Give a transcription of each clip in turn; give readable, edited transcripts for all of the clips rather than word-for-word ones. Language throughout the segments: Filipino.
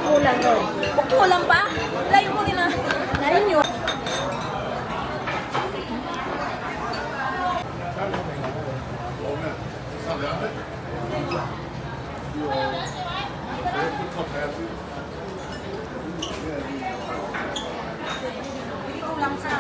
kulang doon. Kulang pa? Layo mo nila. Narin yun. Kulang sa.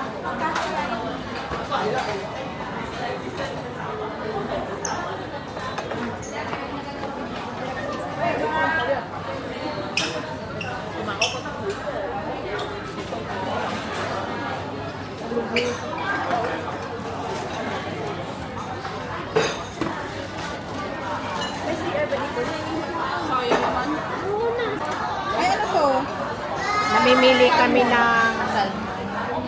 Ay, ano to? Namimili kami ng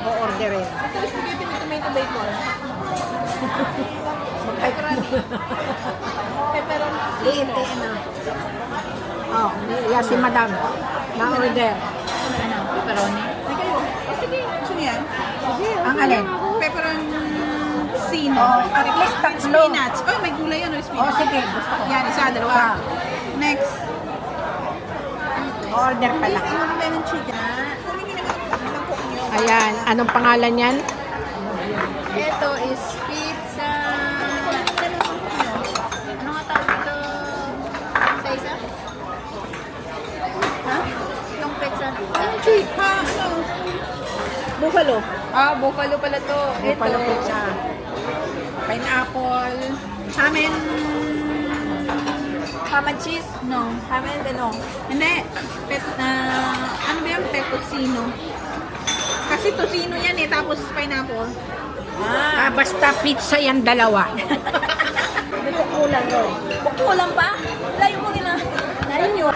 o-orderin. Ito is spaghetti with tomato bacon. Pepperoni. Liinte na. Oh, yan si madam. Na-order. Ano? Pepperoni? Ay, kayo. Sige, gusto niyo yan? Ang alin? Pepperoni sino? At least tatlo. Spinach. Oh, may gulay yan o spinach. Oh, sige. Gusto ko. Yan, isa, dalawa. Next. Order pala. Ano ba ng chicken? Humingi na ng cook niyo. Ayan. Anong pangalan yan? Ito is pizza. Ano nga tawag dito? Sa isa? Ha? Itong pizza. Ha? Ano? Buffalo. Ah, buffalo pala to. Buffalo pizza. Pineapple. Amin. Ham and cheese? No. Ham and ano? Hindi. Ano ba yung pepposino? Kasi tosino yan eh, tapos pineapple. Ah, basta pizza yan dalawa. Ito kulang doon. Kulang pa? Layo mo nila. Narin yun.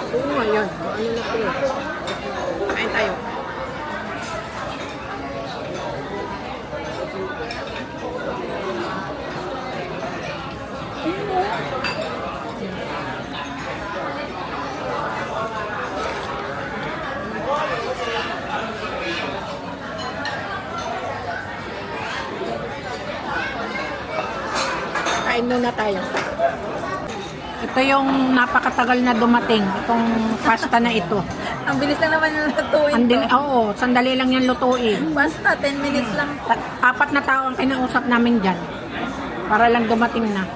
Oo nga yan. Ano na ito? Kain tayo. Kain muna tayo. Ito yung napakatagal na dumating, itong pasta na ito. Ang bilis na naman yung lutuin to. Oo, sandali lang yan lutuin. Basta 10 minutes lang. 4 na tao ang kinausap namin dyan. Para lang dumating na.